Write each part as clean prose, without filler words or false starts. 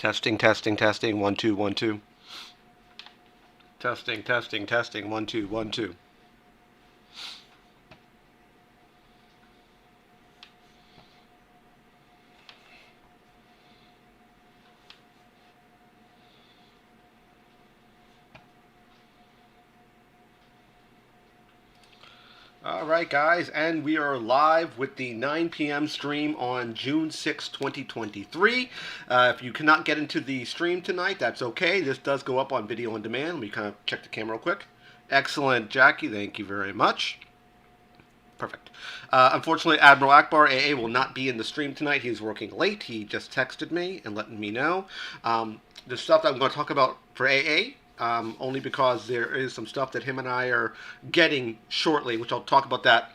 Testing, testing, testing. 1, 2, 1, 2. Testing, testing, testing. 1, 2, 1, 2. Alright guys, and we are live with the 9 p.m. stream on June 6, 2023. If you cannot get into the stream tonight, that's okay. This does go up on video on demand. Let me kind of check the camera real quick. Excellent, Jackie. Thank you very much. Perfect. Unfortunately, Admiral Akbar AA will not be in the stream tonight. He's working late. He just texted me and letting me know. The stuff that I'm going to talk about for AA, only because there is some stuff that him and I are getting shortly, which I'll talk about that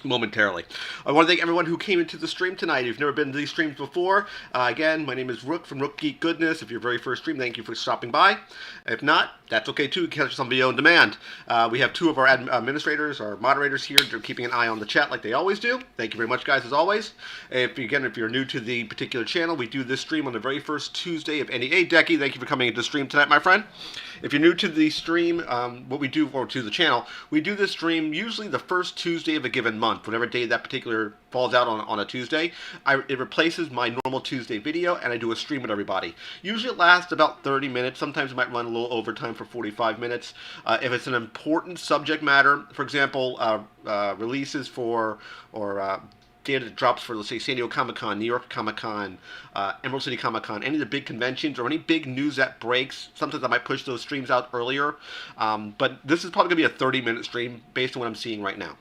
momentarily. I want to thank everyone who came into the stream tonight. If you've never been to these streams before, again, my name is Rook from Rook Geek Goodness. If you're very first stream, thank you for stopping by. If not, that's okay too. Catch us on video on demand. We have two of our administrators, our moderators here. They're keeping an eye on the chat like they always do. Thank you very much, guys, as always. If you're new to the particular channel, we do this stream on the very first Tuesday of any Decky. Thank you for coming into the stream tonight, my friend. If you're new to the stream, what we do, or to the channel, we do this stream usually the first Tuesday of a given month. Whatever day that particular falls out on a Tuesday, it replaces my normal Tuesday video, and I do a stream with everybody. Usually it lasts about 30 minutes. Sometimes it might run a little overtime for 45 minutes. If it's an important subject matter, for example, releases for, or data that drops for, let's say, San Diego Comic-Con, New York Comic-Con, Emerald City Comic-Con, any of the big conventions or any big news that breaks, sometimes I might push those streams out earlier. But this is probably going to be a 30-minute stream based on what I'm seeing right now.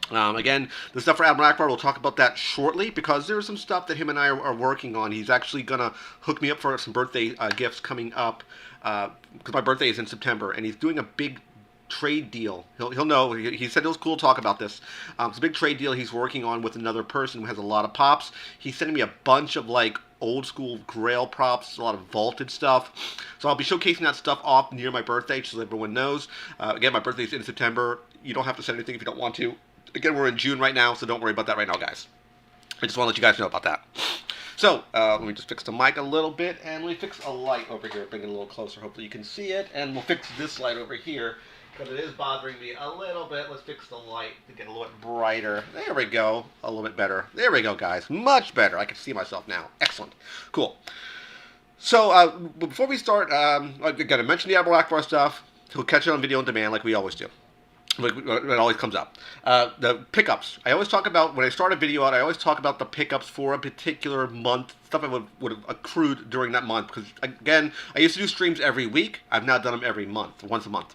Again, the stuff for Admiral Akbar, we'll talk about that shortly, because there's some stuff that him and I are working on. He's actually going to hook me up for some birthday gifts coming up, because my birthday is in September, and he's doing a big trade deal. He'll know. He said it was cool to talk about this. It's a big trade deal he's working on with another person who has a lot of pops. He's sending me a bunch of like old school Grail props, a lot of vaulted stuff. So I'll be showcasing that stuff off near my birthday, so everyone knows. Again, my birthday is in September. You don't have to send anything if you don't want to. Again, we're in June right now, so don't worry about that right now, guys. I just want to let you guys know about that. So, let me just fix the mic a little bit, and let me fix a light over here, bring it a little closer, hopefully you can see it, and we'll fix this light over here, because it is bothering me a little bit. Let's fix the light to get a little bit brighter. There we go, a little bit better. There we go, guys, much better. I can see myself now. Excellent. Cool. So, before we start, I'm going to mention the Admiral Akbar stuff. He'll catch it on video on demand like we always do. It always comes up. The pickups. I always talk about, when I start a video out, I always talk about the pickups for a particular month, stuff I would have accrued during that month. Because, again, I used to do streams every week. I've now done them every month, once a month.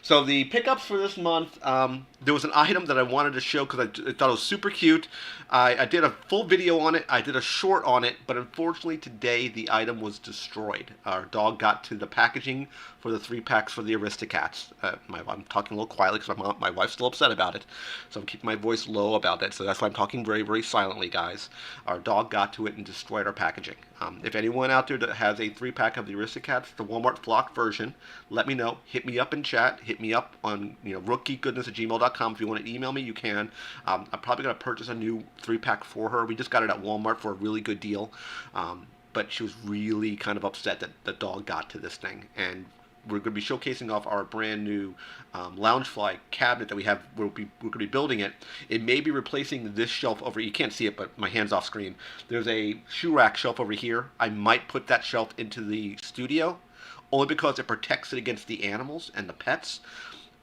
So the pickups for this month, there was an item that I wanted to show because I thought it was super cute. I did a full video on it. I did a short on it, but unfortunately today the item was destroyed. Our dog got to the packaging for the 3-packs for the Aristocats. I'm talking a little quietly because my wife's still upset about it, so I'm keeping my voice low about it. So that's why I'm talking very, very silently, guys. Our dog got to it and destroyed our packaging. If anyone out there that has a 3-pack of the Aristocats, the Walmart flock version, let me know. Hit me up in chat. Hit me up on rookgeekgoodness@gmail.com. If you want to email me, you can. I'm probably going to purchase a new 3-pack for her. We just got it at Walmart for a really good deal. But she was really kind of upset that the dog got to this thing. And we're going to be showcasing off our brand new Loungefly cabinet that we have. We're going to be building it. It may be replacing this shelf over. You can't see it, but my hand's off screen. There's a shoe rack shelf over here. I might put that shelf into the studio, only because it protects it against the animals and the pets.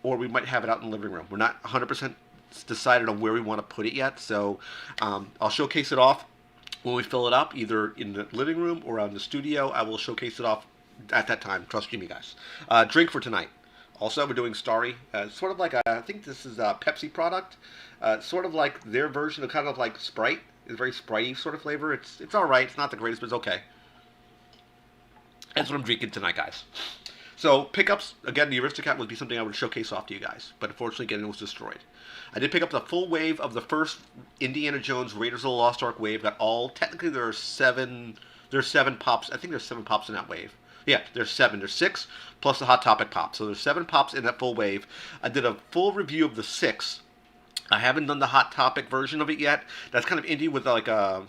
Or we might have it out in the living room. We're not 100% decided on where we want to put it yet. So I'll showcase it off when we fill it up, either in the living room or out in the studio. I will showcase it off at that time. Trust me, guys. Drink for tonight. Also, we're doing Starry. Sort of like I think this is a Pepsi product. Sort of like their version of kind of like Sprite. It's very Sprite-y sort of flavor. It's all right. It's not the greatest, but it's okay. That's what I'm drinking tonight, guys. So, pickups. Again, the Aristocat would be something I would showcase off to you guys. But unfortunately, again, it was destroyed. I did pick up the full wave of the first Indiana Jones Raiders of the Lost Ark wave. Got all. Technically, there are 7 pops. I think there's 7 pops in that wave. Yeah, there's 7. There's 6 plus the Hot Topic pop. So there's 7 pops in that full wave. I did a full review of the 6. I haven't done the Hot Topic version of it yet. That's kind of indie with like a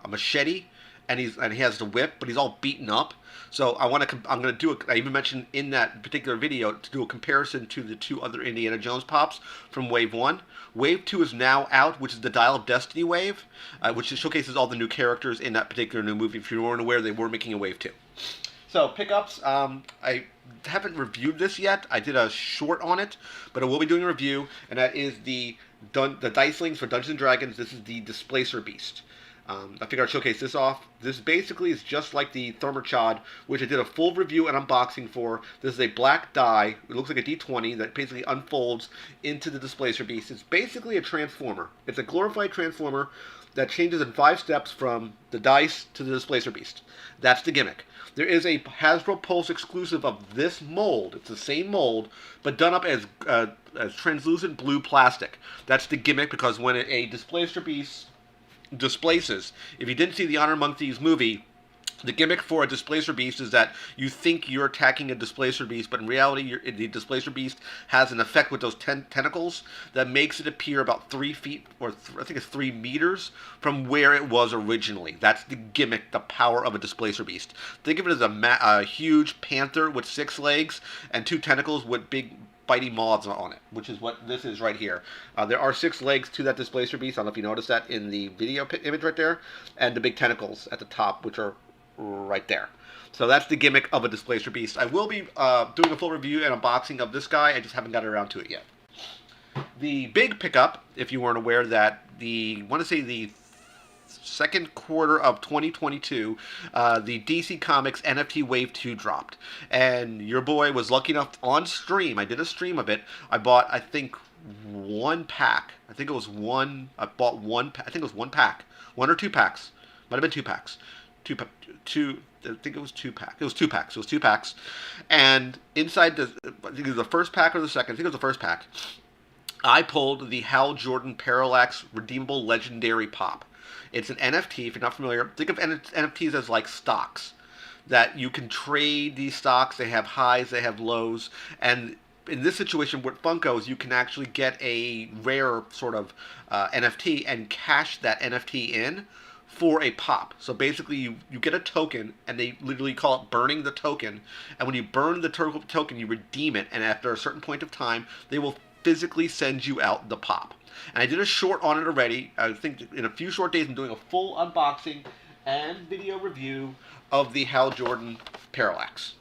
machete and he has the whip, but he's all beaten up. So I'm gonna do I even mentioned in that particular video to do a comparison to the two other Indiana Jones pops from Wave 1. Wave 2 is now out, which is the Dial of Destiny wave, which showcases all the new characters in that particular new movie. If you weren't aware, they were making a Wave 2. So pickups, I haven't reviewed this yet. I did a short on it, but I will be doing a review, and that is the Dice Links for Dungeons & Dragons. This is the Displacer Beast. I figured I'd showcase this off. This basically is just like the Thermachod, which I did a full review and unboxing for. This is a black die. It looks like a D20 that basically unfolds into the Displacer Beast. It's basically a transformer. It's a glorified transformer that changes in 5 steps from the dice to the Displacer Beast. That's the gimmick. There is a Hasbro Pulse exclusive of this mold. It's the same mold, but done up as translucent blue plastic. That's the gimmick, because when a Displacer Beast displaces, if you didn't see the Honor Among Thieves movie, the gimmick for a Displacer Beast is that you think you're attacking a Displacer Beast, but in reality, the Displacer Beast has an effect with those tentacles that makes it appear about 3 feet, or I think it's 3 meters from where it was originally. That's the gimmick, the power of a Displacer Beast. Think of it as a huge panther with 6 legs and 2 tentacles with big bitey maws on it, which is what this is right here. There are 6 legs to that Displacer Beast. I don't know if you noticed that in the video image right there, and the big tentacles at the top, which are right there. So that's the gimmick of a Displacer Beast. I will be doing a full review and unboxing of this guy. I just haven't gotten around to it yet. The big pickup, if you weren't aware, that I want to say the second quarter of 2022, the DC Comics NFT Wave 2 dropped. And your boy was lucky enough on stream. I did a stream of it. I bought, I think, 1 pack. I think it was one. I bought one. I think it was 1 pack. 1 or 2 packs. Might have been 2 packs. I think it was 2 packs. It was 2 packs. It was 2 packs. And inside I think it was the first pack or the second. I think it was the first pack. I pulled the Hal Jordan Parallax Redeemable Legendary Pop. It's an NFT, if you're not familiar. Think of NFTs as like stocks, that you can trade these stocks. They have highs, they have lows, and in this situation with Funkos, you can actually get a rare sort of NFT and cash that NFT in for a pop. So basically, you get a token, and they literally call it burning the token, and when you burn the token, you redeem it, and after a certain point of time, they will physically send you out the pop. And I did a short on it already. I think in a few short days I'm doing a full unboxing and video review of the Hal Jordan Parallax.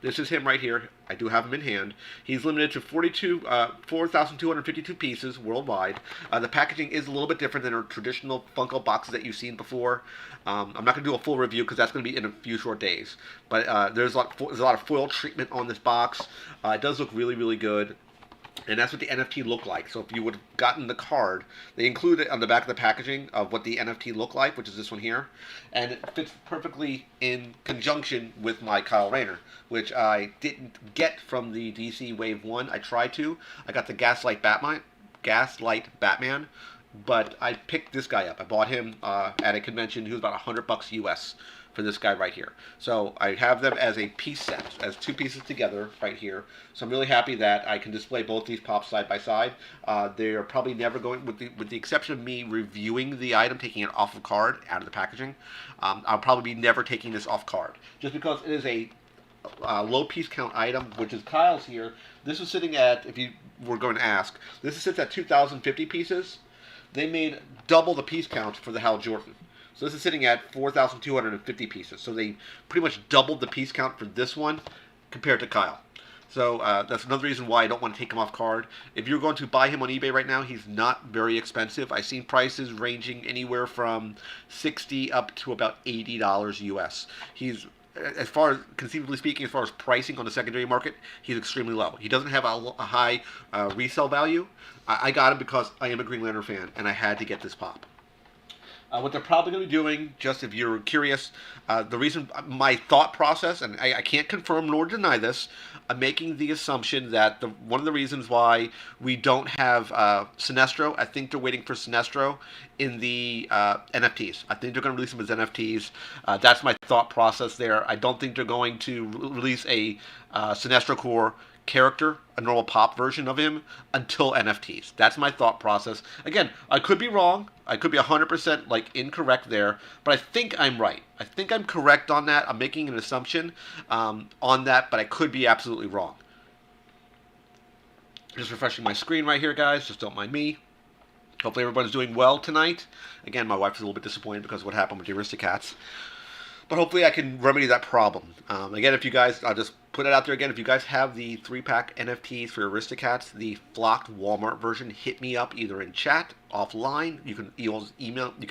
This is him right here. I do have him in hand. He's limited to 4,252 pieces worldwide. The packaging is a little bit different than our traditional Funko boxes that you've seen before. I'm not going to do a full review because that's going to be in a few short days. But there's a lot of foil treatment on this box. It does look really, really good. And that's what the NFT looked like. So if you would have gotten the card, they include it on the back of the packaging of what the NFT looked like, which is this one here. And it fits perfectly in conjunction with my Kyle Rayner, which I didn't get from the DC Wave 1. I tried to. I got the Gaslight Batman, but I picked this guy up. I bought him at a convention. He was about $100 US for this guy right here. So I have them as a piece set, as 2 pieces together right here. So I'm really happy that I can display both these pops side by side. They are probably never going, with the exception of me reviewing the item, taking it off of card, out of the packaging. I'll probably be never taking this off card, just because it is a low piece count item, which is Kyle's here. This is sitting at, if you were going to ask, this sits at 2,050 pieces. They made double the piece count for the Hal Jordan. So this is sitting at 4,250 pieces. So they pretty much doubled the piece count for this one compared to Kyle. So that's another reason why I don't want to take him off card. If you're going to buy him on eBay right now, he's not very expensive. I've seen prices ranging anywhere from $60 up to about $80 US. He's, as far as, conceivably speaking, as far as pricing on the secondary market, he's extremely low. He doesn't have a high resale value. I got him because I am a Green Lantern fan, and I had to get this pop. What they're probably going to be doing, just if you're curious, the reason, my thought process, and I can't confirm nor deny this, I'm making the assumption that one of the reasons why we don't have Sinestro, I think they're waiting for Sinestro in the NFTs. I think they're going to release them as NFTs. That's my thought process there. I don't think they're going to release a Sinestro core character, a normal pop version of him, until NFTs. That's my thought process. Again, I could be wrong. I could be 100% like incorrect there, but I think I'm right. I think I'm correct on that. I'm making an assumption on that, but I could be absolutely wrong. Just refreshing my screen right here, guys. Just don't mind me. Hopefully everyone's doing well tonight. Again, my wife's a little bit disappointed because of what happened with the Aristocats. But hopefully I can remedy that problem. Again, if you guys, I'll just put it out there again. If you guys have the 3-pack NFTs for Aristocats, the flocked Walmart version, hit me up either in chat, offline. You can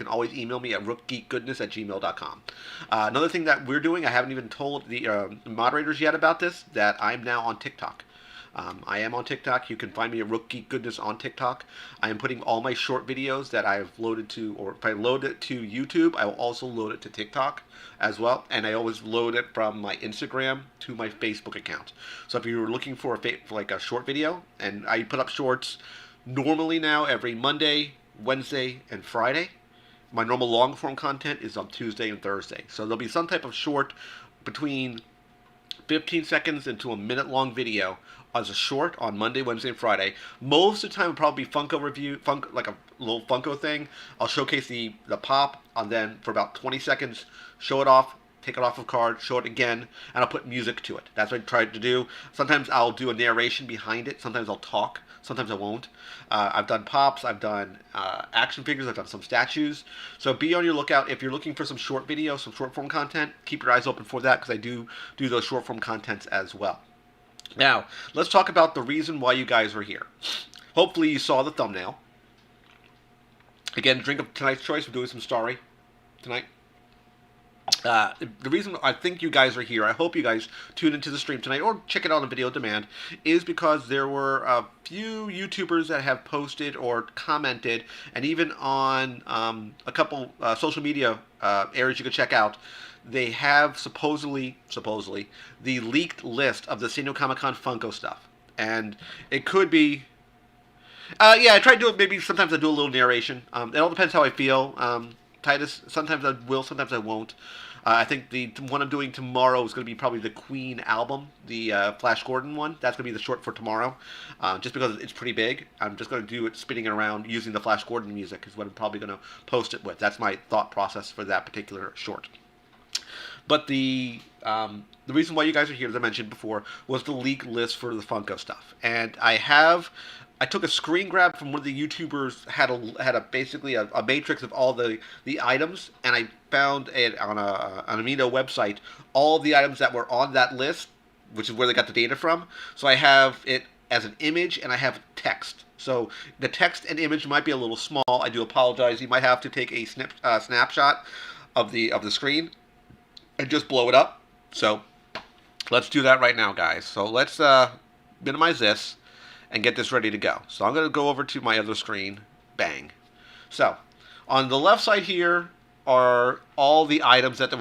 always email me at rookgeekgoodness@gmail.com. Another thing that we're doing, I haven't even told the moderators yet about this, that I'm now on TikTok. I am on TikTok. You can find me at Rook Geek Goodness on TikTok. I am putting all my short videos that I've loaded to, or if I load it to YouTube, I will also load it to TikTok as well. And I always load it from my Instagram to my Facebook account. So if you're looking for like a short video, and I put up shorts normally now every Monday, Wednesday, and Friday. My normal long form content is on Tuesday and Thursday. So there'll be some type of short between 15 seconds into a minute long video as a short on Monday, Wednesday, and Friday. Most of the time will probably be Funko review, like a little Funko thing. I'll showcase the pop, and then for about 20 seconds, show it off, take it off of card, show it again, and I'll put music to it. That's what I tried to do. Sometimes I'll do a narration behind it. Sometimes I'll talk. Sometimes I won't. I've done pops. I've done action figures. I've done some statues. So be on your lookout. If you're looking for some short video, some short form content, keep your eyes open for that, because I do those short form contents as well. Now, let's talk about the reason why you guys are here. Hopefully you saw the thumbnail. Again, drink of tonight's choice. We're doing some Starry tonight. The reason I think you guys are here, I hope you guys tune into the stream tonight or check it out on video on demand, is because there were a few YouTubers that have posted or commented, and even on a couple social media areas you can check out. They have supposedly the leaked list of the San Diego Comic-Con Funko stuff, and it could be. Yeah, I try to do it. Maybe sometimes I do a little narration. It all depends how I feel. Titus, sometimes I will, sometimes I won't. I think the one I'm doing tomorrow is going to be probably the Queen album, the Flash Gordon one. That's going to be the short for tomorrow, just because it's pretty big. I'm just going to do it spinning it around using the Flash Gordon music is what I'm probably going to post it with. That's my thought process for that particular short. But the reason why you guys are here, as I mentioned before, was the leak list for the Funko stuff. And I took a screen grab from one of the YouTubers had basically a matrix of all the items, and I found it on an Amino website all of the items that were on that list, which is where they got the data from. So I have it as an image and I have text. So the text and image might be a little small. I do apologize. You might have to take a snapshot of the screen and just blow it up. So let's do that right now, guys. So let's minimize this and get this ready to go. So I'm going to go over to my other screen. Bang. So on the left side here are all the items that the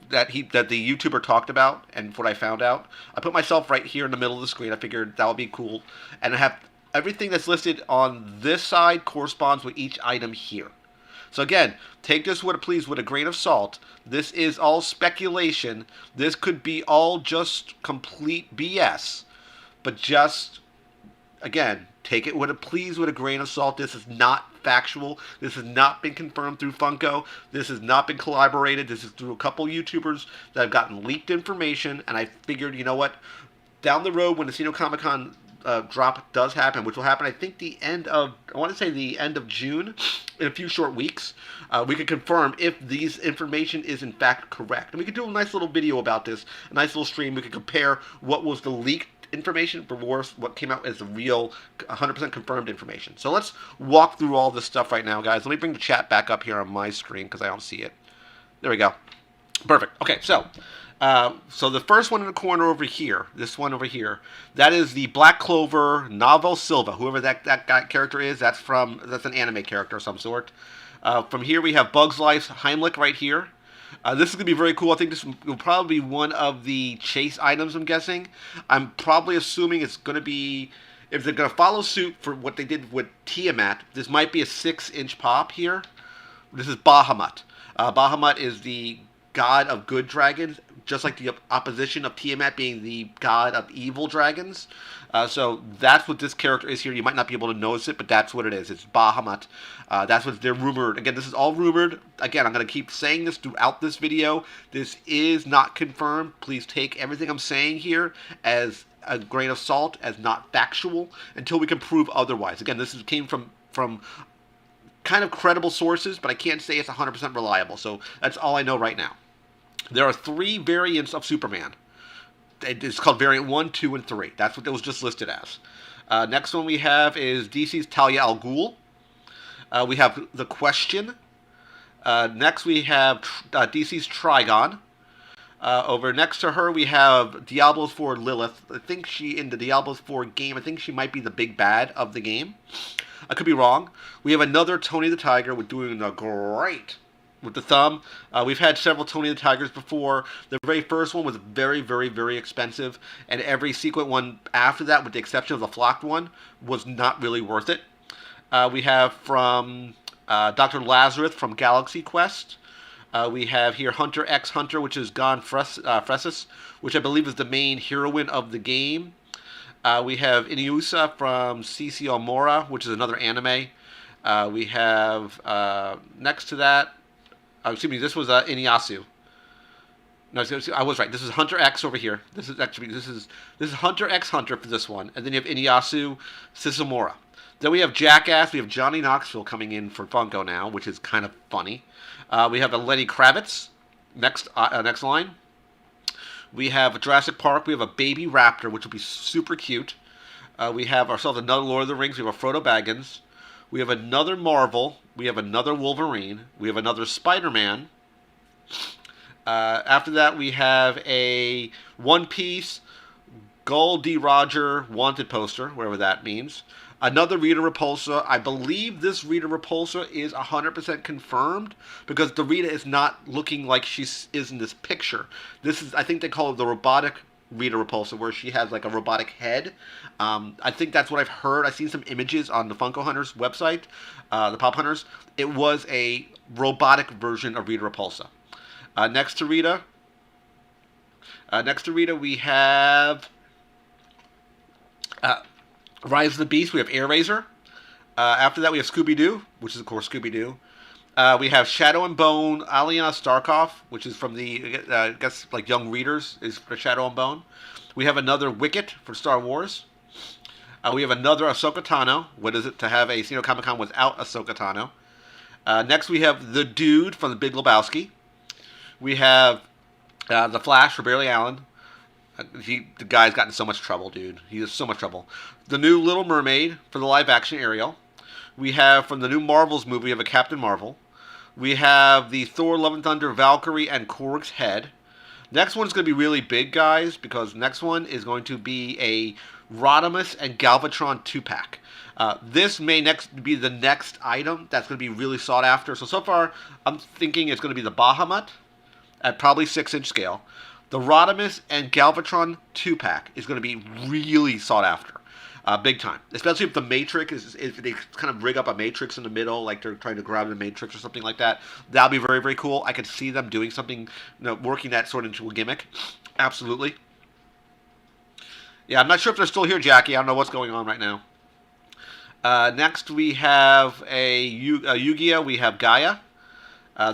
YouTuber talked about and what I found out. I put myself right here in the middle of the screen. I figured that would be cool. And I have everything that's listed on this side corresponds with each item here. So again, take this with a grain of salt. This is all speculation. This could be all just complete BS. But just, again, take it with a grain of salt. This is not factual. This has not been confirmed through Funko. This has not been collaborated. This is through a couple YouTubers that have gotten leaked information. And I figured, you know what? Down the road, when the San Diego Comic-Con drop does happen, which will happen, I think, the end of June, in a few short weeks, we can confirm if these information is in fact correct. And we could do a nice little video about this, a nice little stream. We could compare what was the leaked information versus what came out as the real 100% confirmed information. So let's walk through all this stuff right now, guys. Let me bring the chat back up here on my screen because I don't see it. There we go. Perfect. Okay, so the first one in the corner over here, this one over here, that is the Black Clover Novel Silva. Whoever that guy character is, that's an anime character of some sort. From here we have Bugs Life's Heimlich right here. This is going to be very cool. I think this will probably be one of the chase items, I'm guessing. I'm probably assuming it's going to be, if they're going to follow suit for what they did with Tiamat, this might be a 6-inch pop here. This is Bahamut. Bahamut is the god of good dragons, just like the opposition of Tiamat being the god of evil dragons. So that's what this character is here. You might not be able to notice it, but that's what it is. It's Bahamut. That's what they're rumored. Again, this is all rumored. Again, I'm going to keep saying this throughout this video. This is not confirmed. Please take everything I'm saying here as a grain of salt, as not factual, until we can prove otherwise. Again, this came from kind of credible sources, but I can't say it's 100% reliable. So that's all I know right now. There are 3 variants of Superman. It's called variant 1, 2, and 3. That's what it was just listed as. Next one we have is DC's Talia al Ghul. We have The Question. Next we have DC's Trigon. Over next to her we have Diablos 4 Lilith. I think in the Diablos 4 game, I think she might be the big bad of the game. I could be wrong. We have another Tony the Tiger with doing a great with the thumb. We've had several Tony the Tigers before. The very first one was very, very, very expensive, and every sequent one after that, with the exception of the flocked one, was not really worth it. We have from Dr. Lazarus from Galaxy Quest. We have here Hunter x Hunter, which is Gon Fressus, which I believe is the main heroine of the game. We have Inusa from CC Omora, which is another anime. We have next to that, excuse me, this was Inyasu. No, I was right. This is Hunter X over here. This is Hunter X Hunter for this one, and then you have Inyasu Sisomora. Then we have Jackass. We have Johnny Knoxville coming in for Funko now, which is kind of funny. We have a Lenny Kravitz. Next line. We have Jurassic Park. We have a baby raptor, which will be super cute. We have ourselves another Lord of the Rings. We have a Frodo Baggins. We have another Marvel. We have another Wolverine. We have another Spider-Man. After that, we have a One Piece Gul D. Roger wanted poster, whatever that means. Another Rita Repulsa. I believe this Rita Repulsa is 100% confirmed because the Rita is not looking like she is in this picture. This is, I think they call it the robotic Rita Repulsa, where she has like a robotic head. I think that's what I've heard. I've seen some images on the Funko Hunters website, the Pop Hunters. It was a robotic version of Rita Repulsa. Next to Rita, we have Rise of the Beast. We have Air Razor. After that, we have Scooby-Doo, which is, of course, Scooby-Doo. We have Shadow and Bone, Alina Starkov, which is from the, I guess, like young readers, is for Shadow and Bone. We have another Wicket for Star Wars. We have another Ahsoka Tano. What is it to have a Sino Comic Con without Ahsoka Tano? Next, we have the Dude from the Big Lebowski. We have the Flash for Barry Allen. The guy's gotten in so much trouble, dude. He has so much trouble. The new Little Mermaid for the live-action Ariel. We have, from the new Marvels movie, we have a Captain Marvel. We have the Thor Love and Thunder Valkyrie and Korg's head. Next one's going to be really big, guys, because next one is going to be a Rodimus and Galvatron 2-pack. This may be the next item that's going to be really sought after. So far, I'm thinking it's going to be the Bahamut at probably 6-inch scale. The Rodimus and Galvatron 2-pack is going to be really sought after. Big time. Especially if the Matrix if they kind of rig up a Matrix in the middle, like they're trying to grab the Matrix or something like that. That'll be very, very cool. I could see them doing something, working that sort of into a gimmick. Absolutely. Yeah, I'm not sure if they're still here, Jackie. I don't know what's going on right now. Next, we have a Yu-Gi-Oh! We have Gaia.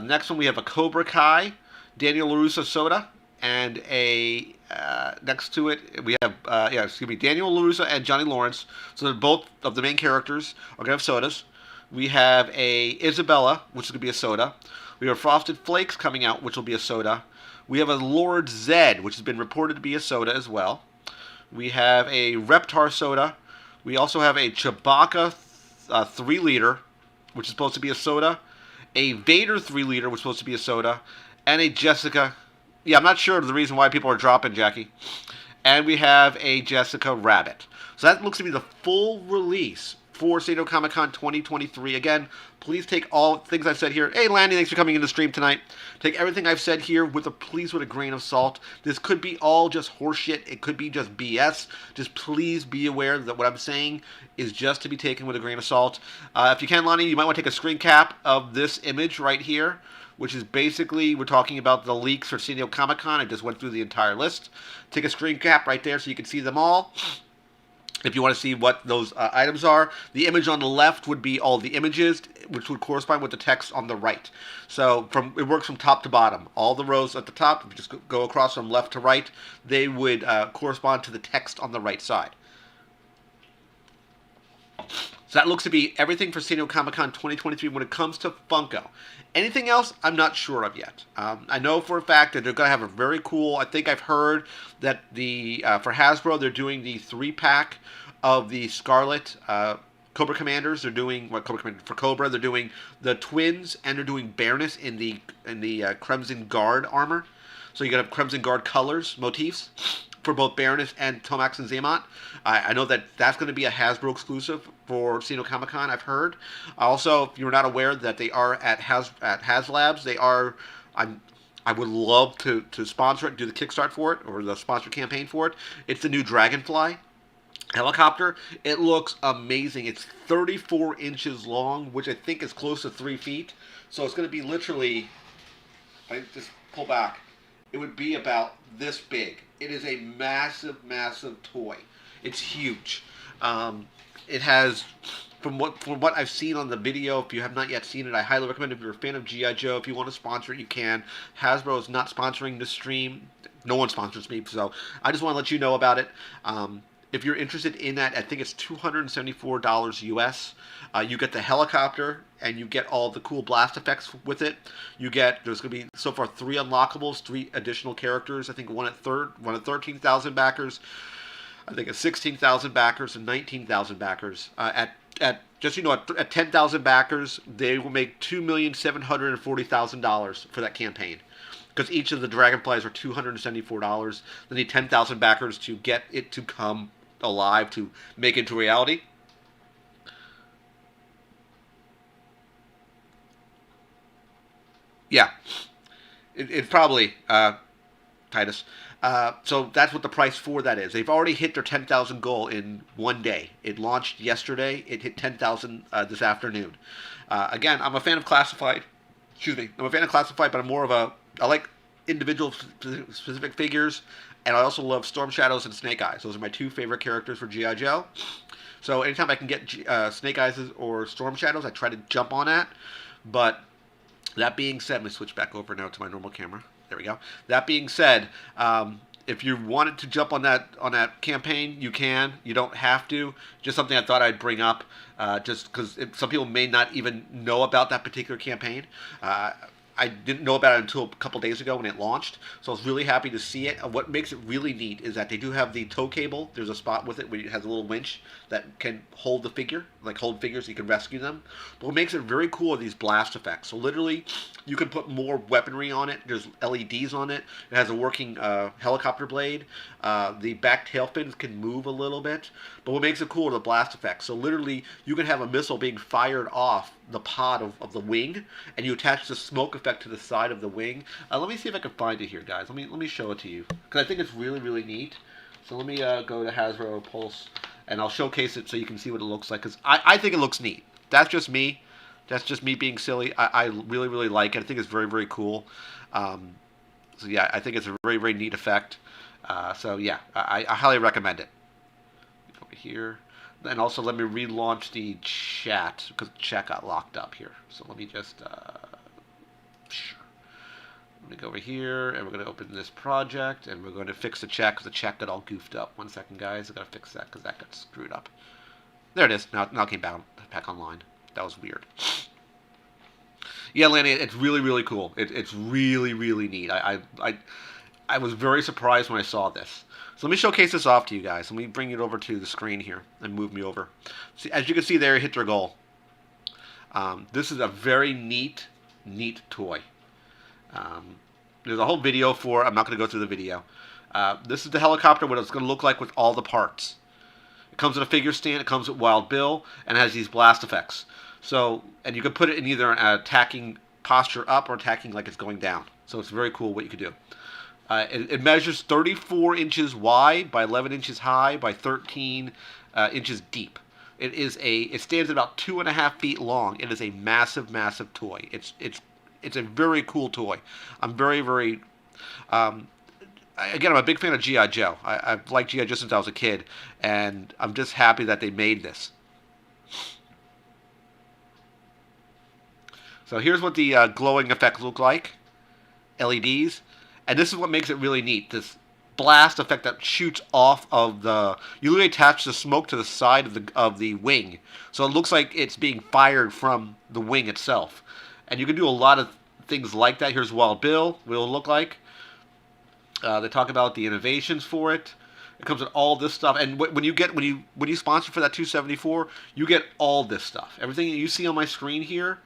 Next one, we have a Cobra Kai, Daniel LaRusso soda, and a next to it we have Daniel LaRusso and Johnny Lawrence. So they're both of the main characters are gonna have sodas. We have a Isabella, which is gonna be a soda. We have Frosted Flakes coming out, which will be a soda. We have a Lord Zed, which has been reported to be a soda as well. We have a Reptar soda. We also have a Chewbacca 3-liter, which is supposed to be a soda. A Vader 3-liter, which is supposed to be a soda. And a Jessica. Yeah, I'm not sure of the reason why people are dropping, Jackie. And we have a Jessica Rabbit. So that looks to be the full release for San Diego Comic-Con 2023. Again, please take all things I've said here. Hey, Landy, thanks for coming into the stream tonight. Take everything I've said here with a grain of salt. This could be all just horseshit. It could be just BS. Just please be aware that what I'm saying is just to be taken with a grain of salt. If you can, Lonnie, you might want to take a screen cap of this image right here, which is basically, we're talking about the leaks for San Diego Comic-Con. I just went through the entire list. Take a screen cap right there so you can see them all. If you want to see what those items are, the image on the left would be all the images, which would correspond with the text on the right. So it works from top to bottom. All the rows at the top, if you just go across from left to right, they would correspond to the text on the right side. So that looks to be everything for San Diego Comic-Con 2023 when it comes to Funko. Anything else, I'm not sure of yet. I know for a fact that they're going to have a very cool, I think I've heard that for Hasbro, they're doing the 3-pack of the Scarlet Cobra Commanders. They're doing, for Cobra, they're doing the twins, and they're doing Baroness in the Crimson Guard armor. So you're going to have Crimson Guard colors, motifs, for both Baroness and Tomax and Xamot. I know that that's going to be a Hasbro exclusive for San Diego Comic-Con, I've heard. Also, if you're not aware that they are at HasLabs, they are, I would love to sponsor it, do the Kickstart for it, or the sponsor campaign for it. It's the new Dragonfly helicopter. It looks amazing. It's 34 inches long, which I think is close to 3 feet. So it's going to be literally, I just pull back, it would be about this big. It is a massive, massive toy. It's huge. It has, from what I've seen on the video, if you have not yet seen it, I highly recommend it. If you're a fan of G.I. Joe, if you want to sponsor it, you can. Hasbro is not sponsoring the stream. No one sponsors me, so I just want to let you know about it. If you're interested in that, I think it's $274 US. You get the helicopter, and you get all the cool blast effects with it. There's going to be, so far, 3 unlockables, 3 additional characters. I think one at 13,000 backers. I think at 16,000 backers and 19,000 backers. At 10,000 backers, they will make $2,740,000 for that campaign. Because each of the Dragonflies are $274. They need 10,000 backers to get it to come alive, to make it into reality. Yeah. It's probably, Titus. So that's what the price for that is. They've already hit their 10,000 goal in one day. It launched yesterday. It hit 10,000 this afternoon. Again, I'm a fan of Classified. Excuse me. I'm a fan of Classified, but I'm more of I like individual specific figures, and I also love Storm Shadows and Snake Eyes. Those are my 2 favorite characters for G.I. Joe. So anytime I can get Snake Eyes or Storm Shadows, I try to jump on that. But that being said, let me switch back over now to my normal camera. There we go. That being said, if you wanted to jump on that campaign, you can. You don't have to. Just something I thought I'd bring up, just because some people may not even know about that particular campaign. I didn't know about it until a couple days ago when it launched, so I was really happy to see it. What makes it really neat is that they do have the tow cable. There's a spot with it where it has a little winch that can hold the figure, like hold figures so you can rescue them. But what makes it very cool are these blast effects. So literally, you can put more weaponry on it. There's LEDs on it. It has a working helicopter blade. The back tail fins can move a little bit. But what makes it cool are the blast effects. So literally, you can have a missile being fired off the pod of the wing, and you attach the smoke effect to the side of the wing. Let me see if I can find it here, guys. Let me show it to you, because I think it's really, really neat. So let me go to Hasbro Pulse, and I'll showcase it so you can see what it looks like, because I think it looks neat. That's just me. That's just me being silly. I really, really like it. I think it's very, very cool. So yeah, I think it's a very, very neat effect. So yeah, I highly recommend it. Over here. And also let me relaunch the chat, because the chat got locked up here. So let me just, sure. Let me go over here, and we're going to open this project, and we're going to fix the chat, because the chat got all goofed up. 1 second, guys. I've got to fix that, because that got screwed up. There it is. Now it came back online. That was weird. Yeah, Lanny, it's really, really cool. It's really, really neat. I was very surprised when I saw this. So let me showcase this off to you guys. Let me bring it over to the screen here and move me over. See, as you can see there, it hit their goal. This is a very neat toy. There's a whole video I'm not going to go through the video. This is the helicopter, what it's going to look like with all the parts. It comes in a figure stand. It comes with Wild Bill and has these blast effects. So, and you can put it in either an attacking posture up or attacking like it's going down. So it's very cool what you can do. It measures 34 inches wide by 11 inches high by 13 inches deep. It stands at about 2.5 feet long. It is a massive, massive toy. It's a very cool toy. I'm very, very again, I'm a big fan of G.I. Joe. I've liked G.I. Joe since I was a kid, and I'm just happy that they made this. So here's what the glowing effects look like. LEDs. And this is what makes it really neat. This blast effect that shoots off of the... You literally attach the smoke to the side of the wing. So it looks like it's being fired from the wing itself. And you can do a lot of things like that. Here's Wild Bill. What it'll look like. They talk about the innovations for it. It comes with all this stuff. And when you sponsor for that $274, you get all this stuff. Everything that you see on my screen here,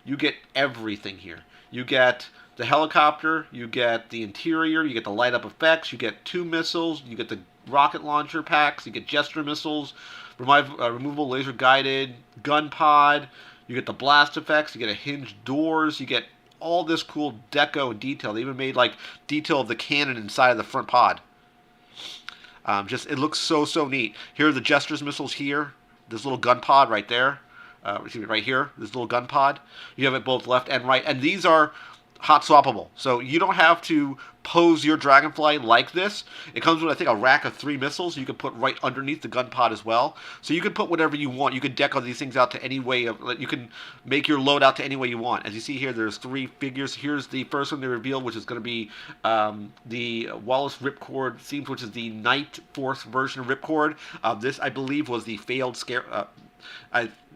you get everything here. You get the helicopter, you get the interior, you get the light up effects, you get 2 missiles, you get the rocket launcher packs, you get Jester missiles, removable laser guided gun pod, you get the blast effects, you get a hinged doors, you get all this cool deco and detail. They even made like detail of the cannon inside of the front pod. It looks so neat. Here are the Jester's missiles here. This little gun pod right there. Right here, this little gun pod. You have it both left and right, and these are hot swappable. So you don't have to pose your Dragonfly like this. It comes with, I think, a rack of 3 missiles you can put right underneath the gun pod as well. So you can put whatever you want. You can deco these things out to any way. You can make your load out to any way you want. As you see here, there's 3 figures. Here's the first one they revealed, which is going to be the Wallace Ripcord themes, which is the Night Force version of Ripcord. This, I believe, was the failed scare...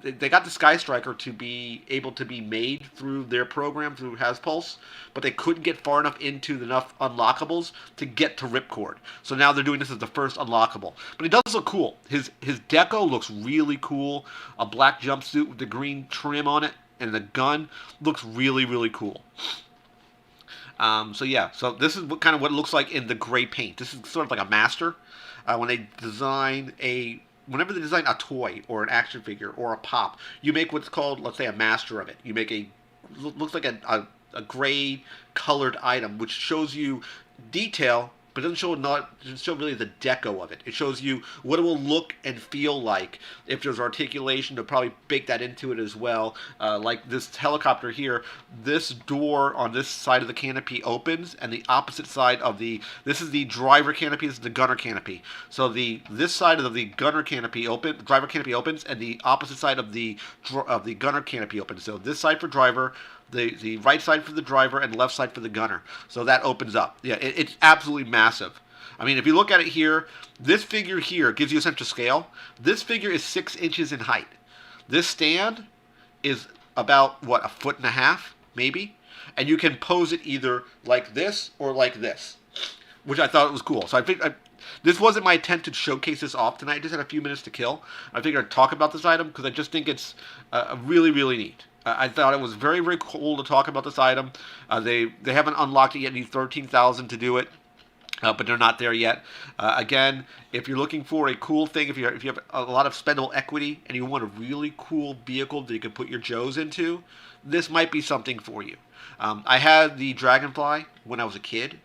They got the Sky Striker to be able to be made through their program, through Haspulse, but they couldn't get far enough into enough unlockables to get to Ripcord. So now they're doing this as the first unlockable. But it does look cool. His deco looks really cool. A black jumpsuit with the green trim on it, and the gun looks really, really cool. So this is what it looks like in the gray paint. This is sort of like a master. When they design whenever they design a toy or an action figure or a pop, you make what's called, let's say, a master of it. You make looks like a gray colored item, which shows you detail, but doesn't show really the deco of it. It shows you what it will look and feel like. If there's articulation, they'll probably bake that into it as well. Like this helicopter here, this door on this side of the canopy opens, and the opposite side of this is the driver canopy, this is the gunner canopy. So this side of the gunner canopy driver canopy opens, and the opposite side of the gunner canopy opens. So this side for driver, the right side for the driver, and left side for the gunner. So that opens up. Yeah, it's absolutely massive. I mean, if you look at it here, this figure here gives you a sense of scale. This figure is 6 inches in height. This stand is about, what, 1.5 feet, maybe? And you can pose it either like this or like this, which I thought was cool. So I think this wasn't my intent to showcase this off tonight. I just had a few minutes to kill. I figured I'd talk about this item because I just think it's really, really neat. I thought it was very, very cool to talk about this item. They haven't unlocked it yet. You need 13,000 to do it, but they're not there yet. Again, if you're looking for a cool thing, if you have a lot of spendable equity and you want a really cool vehicle that you can put your Joes into, this might be something for you. I had the Dragonfly when I was a kid.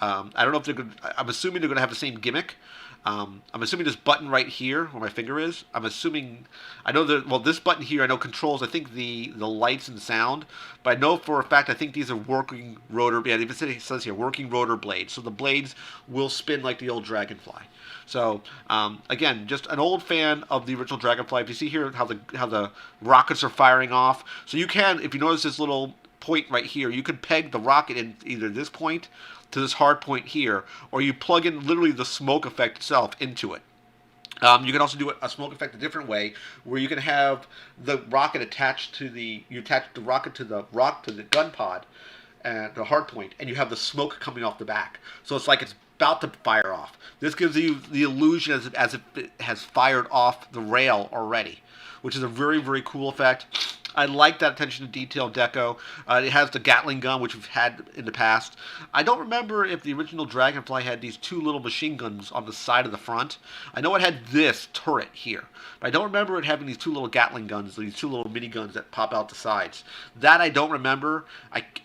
I don't know if they're good. I'm assuming they're going to have the same gimmick. I'm assuming this button right here, where my finger is, I know this button here, I know controls, I think the lights and sound, but I know for a fact, I think these are working rotor, it says here, working rotor blades, so the blades will spin like the old Dragonfly. So, again, just an old fan of the original Dragonfly. If you see here how the rockets are firing off, so you can, if you notice this little point right here, you can peg the rocket in either this point to this hard point here, or you plug in literally the smoke effect itself into it. You can also do a smoke effect a different way, where you can have the rocket attached to you attach the rocket to the gun pod, and the hard point, and you have the smoke coming off the back. So it's like it's about to fire off. This gives you the illusion as if it has fired off the rail already, which is a very, very cool effect. I like that attention to detail deco. It has the Gatling gun, which we've had in the past. I don't remember if the original Dragonfly had these two little machine guns on the side of the front. I know it had this turret here, but I don't remember it having these two little Gatling guns, these two little mini guns that pop out the sides. That I don't remember.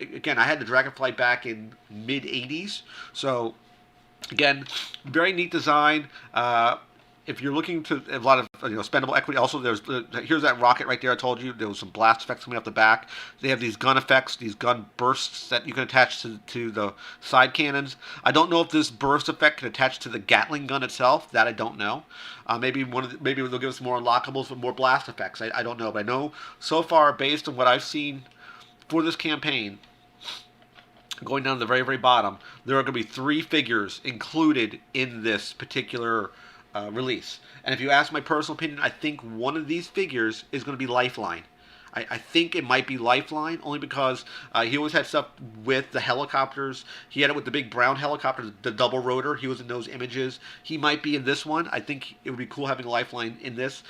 Again, I had the Dragonfly back in mid '80s, so again, very neat design. If you're looking to a lot of spendable equity, also here's that rocket right there. I told you there was some blast effects coming off the back. They have these gun effects, these gun bursts that you can attach to the side cannons. I don't know if this burst effect can attach to the Gatling gun itself. That I don't know. Maybe maybe they'll give us more unlockables with more blast effects. I don't know, but I know so far based on what I've seen for this campaign, going down to the very, very bottom, there are going to be 3 figures included in this particular release. And if you ask my personal opinion, I think one of these figures is going to be Lifeline. I think it might be Lifeline, only because he always had stuff with the helicopters. He had it with the big brown helicopter, the double rotor. He was in those images. He might be in this one. I think it would be cool having Lifeline in this,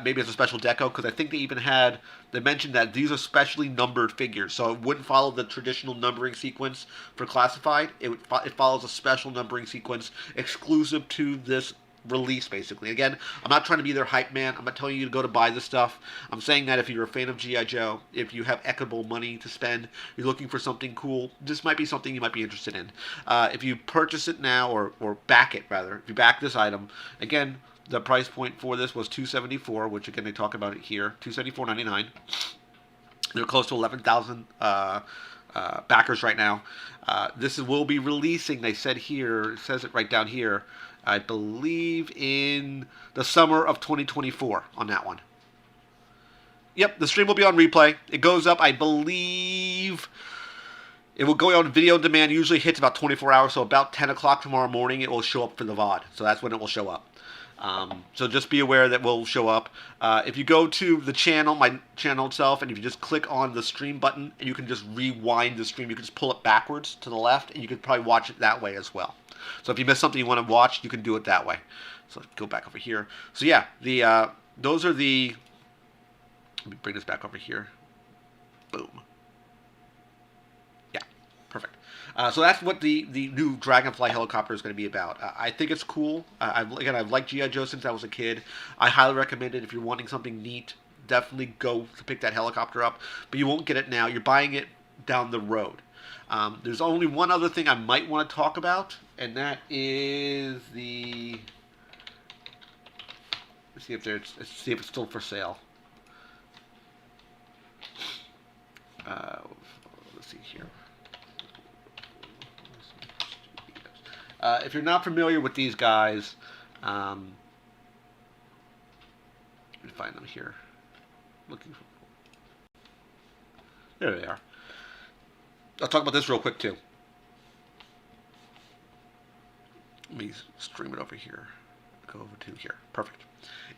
maybe as a special deco, because I think they mentioned that these are specially numbered figures, so it wouldn't follow the traditional numbering sequence for classified. It follows a special numbering sequence exclusive to this release, basically. Again, I'm not trying to be their hype man. I'm not telling you to go to buy this stuff. I'm saying that if you're a fan of G.I. Joe, if you have equitable money to spend, you're looking for something cool, this might be something you might be interested in. If you purchase it now, or back it, rather, if you back this item, again, the price point for this was $274, which again, they talk about it here, $274.99. They're close to 11,000 backers right now. This will be releasing, they said here, it says it right down here, I believe in the summer of 2024 on that one. Yep, the stream will be on replay. It goes up, I believe, it will go on video on demand. Usually hits about 24 hours, so about 10 o'clock tomorrow morning it will show up for the VOD. So that's when it will show up. So just be aware that will show up. If you go to the channel, my channel itself, and if you just click on the stream button, and you can just rewind the stream, you can just pull it backwards to the left, and you can probably watch it that way as well. So if you miss something you want to watch, you can do it that way. So go back over here. So yeah, those are the. Let me bring this back over here. Boom. Yeah, perfect. So that's what the new Dragonfly helicopter is going to be about. I think it's cool. I've liked G.I. Joe since I was a kid. I highly recommend it if you're wanting something neat. Definitely go to pick that helicopter up. But you won't get it now. You're buying it down the road. There's only one other thing I might want to talk about, and that is the. Let's see if it's still for sale. Let's see here. If you're not familiar with these guys, let me find them here. Looking for. There they are. I'll talk about this real quick too. Let me stream it over here. Go over to here. Perfect.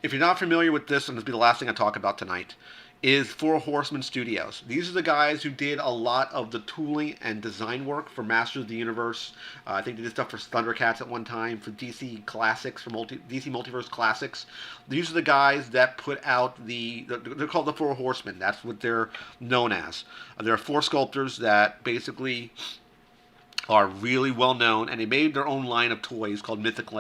If you're not familiar with this, and this will be the last thing I talk about tonight, is Four Horsemen Studios. These are the guys who did a lot of the tooling and design work for Masters of the Universe. I think they did stuff for Thundercats at one time, for DC Classics, for DC Multiverse Classics. These are the guys that put out they're called the Four Horsemen. That's what they're known as. There are 4 sculptors that basically are really well known, and they made their own line of toys called Mythic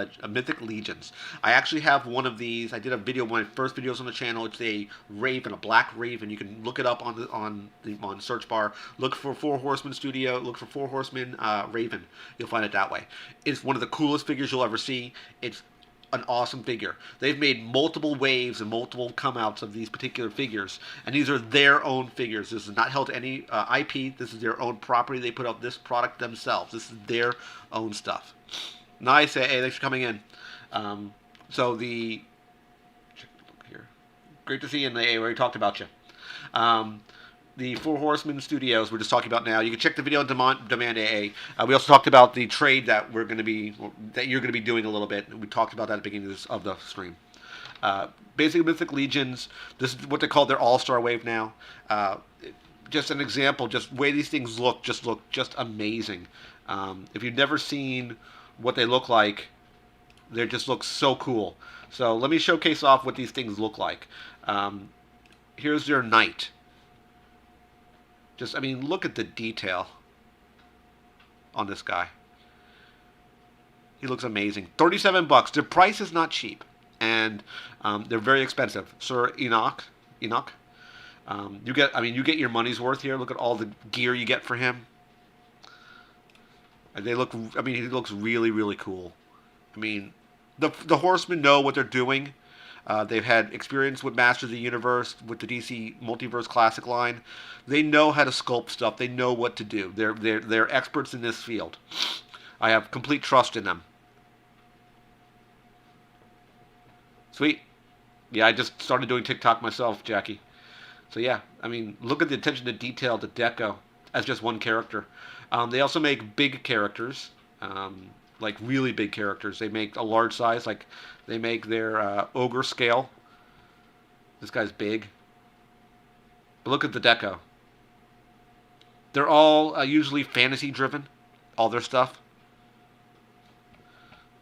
Legions. I actually have one of these. I did a video, one of my first videos on the channel. It's a raven, a black raven. You can look it up on search bar. Look for Four Horsemen Studio. Look for Four Horsemen Raven. You'll find it that way. It's one of the coolest figures you'll ever see. It's an awesome figure. They've made multiple waves and multiple come-outs of these particular figures, and these are their own figures. This is not held to any IP. This is their own property. They put out this product themselves. This is their own stuff. Nice. Hey, thanks for coming in. So the here, great to see you. And we already talked about you. The Four Horsemen Studios we're just talking about now. You can check the video on demand AA. We also talked about the trade that you're going to be doing a little bit. We talked about that at the beginning of the stream. Basically, Mythic Legions. This is what they call their all-star wave now. Just an example, just the way these things look just amazing. If you've never seen what they look like, they just look so cool. So let me showcase off what these things look like. Here's their knight. Just, I mean, look at the detail on this guy. He looks amazing. $37. The price is not cheap, and they're very expensive. Sir Enoch. You get, I mean, you get your money's worth here. Look at all the gear you get for him. And they look, I mean, he looks really, really cool. I mean, the Horsemen know what they're doing. They've had experience with Masters of the Universe, with the DC Multiverse Classic line. They know how to sculpt stuff. They know what to do. They're experts in this field. I have complete trust in them. Sweet. Yeah, I just started doing TikTok myself, Jackie. So yeah, I mean, look at the attention to detail to Deco as just one character. They also make big characters, like really big characters. They make a large size, like they make their ogre scale. This guy's big. But look at the Deco. They're all usually fantasy driven, all their stuff.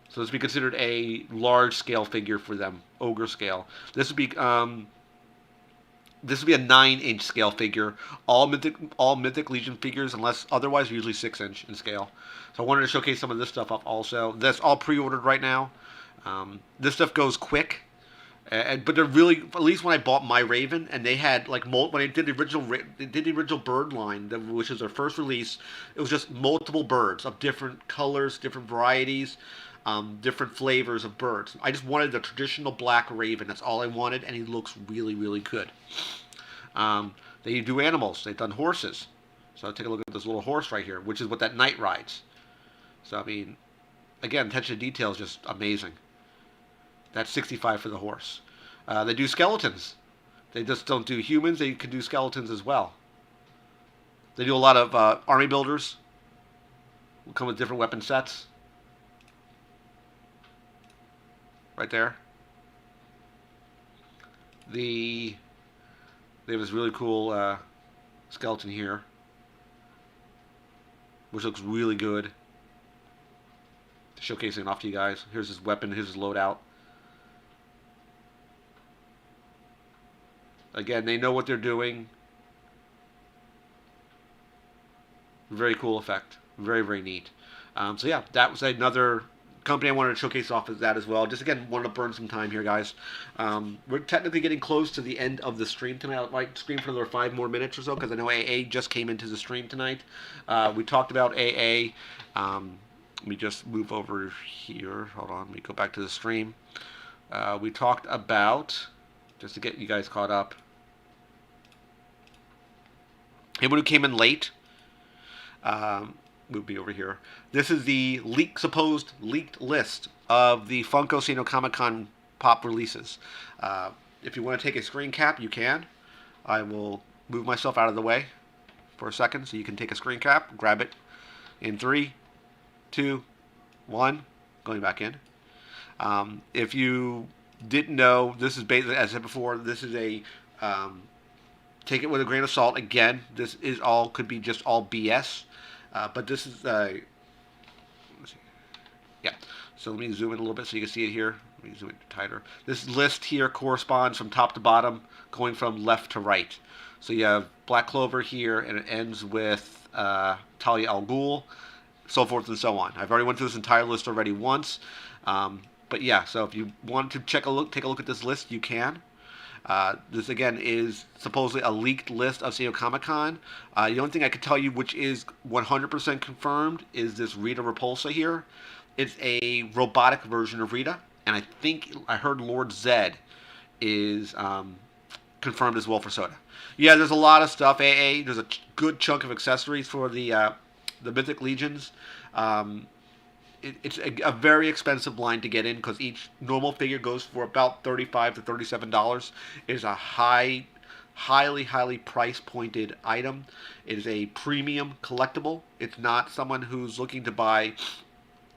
So this would be considered a large scale figure for them, ogre scale. This would be a 9-inch scale figure. All Mythic Legion figures, unless otherwise, are usually 6-inch in scale. So I wanted to showcase some of this stuff up also. That's all pre-ordered right now. This stuff goes quick, but they're really, at least when I bought My Raven, and they had like when I did the original bird line, which was their first release. It was just multiple birds of different colors, different varieties. Different flavors of birds. I just wanted the traditional black raven. That's all I wanted, and he looks really, really good. They do animals. They've done horses. So take a look at this little horse right here, which is what that knight rides. So, I mean, again, attention to detail is just amazing. That's $65 for the horse. They do skeletons. They just don't do humans. They can do skeletons as well. They do a lot of army builders. Will come with different weapon sets. Right there. They have this really cool skeleton here, which looks really good. Showcasing it off to you guys. Here's his weapon. Here's his loadout. Again, they know what they're doing. Very cool effect. Very, very neat. So yeah, that was another company I wanted to showcase off of that as well. Just again, wanted to burn some time here, guys. We're technically getting close to the end of the stream tonight. I might stream for another 5 more minutes or so because I know AA just came into the stream tonight. We talked about AA. Let me just move over here. Hold on. Let me go back to the stream. We talked about, just to get you guys caught up, anyone who came in late, we'll be over here. This is the supposed leaked list of the Funko San Diego Comic-Con pop releases. If you want to take a screen cap, you can. I will move myself out of the way for a second so you can take a screen cap. Grab it in 3, 2, 1. Going back in. If you didn't know, this is basically, as I said before, this is a take it with a grain of salt. Again, this is all could be just all BS. But this is, let's see. Yeah. So let me zoom in a little bit so you can see it here. Let me zoom it tighter. This list here corresponds from top to bottom, going from left to right. So you have Black Clover here, and it ends with Talia al Ghul, so forth and so on. I've already went through this entire list already once. But yeah, so if you want to take a look at this list, you can. This again is supposedly a leaked list of San Diego Comic-Con. The only thing I can tell you which is 100% confirmed is this Rita Repulsa here. It's a robotic version of Rita, and I think I heard Lord Zed is confirmed as well for Soda. Yeah, there's a lot of stuff. There's a good chunk of accessories for the Mythic Legions. It's a very expensive line to get in because each normal figure goes for about $35 to $37. It is a highly price pointed item. It is a premium collectible. It's not someone who's looking to buy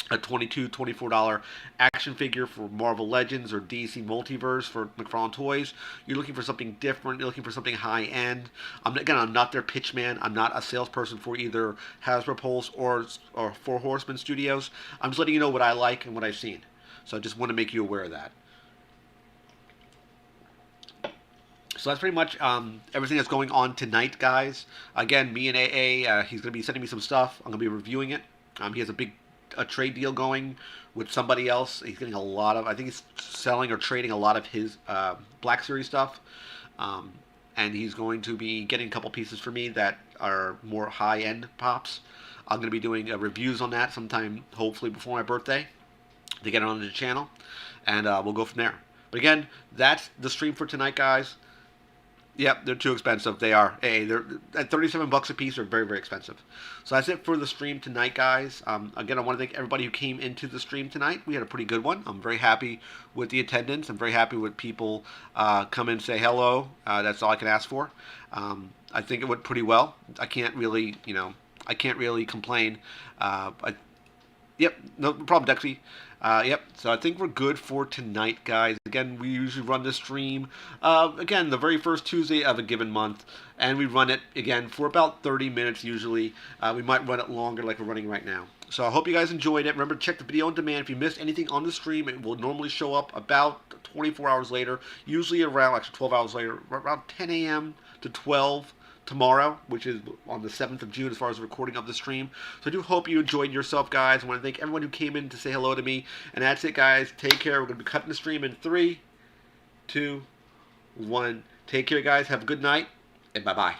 a $22, $24 action figure for Marvel Legends or DC Multiverse for McFarlane Toys. You're looking for something different. You're looking for something high-end. I'm not their pitch man. I'm not a salesperson for either Hasbro Pulse or Four Horsemen Studios. I'm just letting you know what I like and what I've seen. So I just want to make you aware of that. So that's pretty much everything that's going on tonight, guys. Again, me and AA, he's going to be sending me some stuff. I'm going to be reviewing it. He has a trade deal going with somebody else. He's getting a lot of, I think he's selling or trading a lot of his Black Series stuff. And he's going to be getting a couple pieces for me that are more high-end pops. I'm going to be doing reviews on that sometime, hopefully before my birthday, to get it on the channel. And we'll go from there. But again, that's the stream for tonight, guys. Yep, they're too expensive. They are. Hey, they're at $37 a piece. They're very, very expensive. So that's it for the stream tonight, guys. Again, I want to thank everybody who came into the stream tonight. We had a pretty good one. I'm very happy with the attendance. I'm very happy with people come in and say hello. That's all I can ask for. I think it went pretty well. I can't really, complain. Yep, no problem, Dexy. Yep, so I think we're good for tonight, guys. Again, we usually run the stream, again, the very first Tuesday of a given month, and we run it, again, for about 30 minutes usually. We might run it longer like we're running right now. So I hope you guys enjoyed it. Remember to check the video on demand. If you missed anything on the stream, it will normally show up about 24 hours later, usually around, actually 12 hours later, around 10 a.m. to 12 tomorrow, which is on the 7th of June as far as the recording of the stream. So I do hope you enjoyed yourself, guys. I want to thank everyone who came in to say hello to me. And that's it, guys. Take care. We're going to be cutting the stream in 3, 2, 1. Take care, guys. Have a good night, and bye-bye.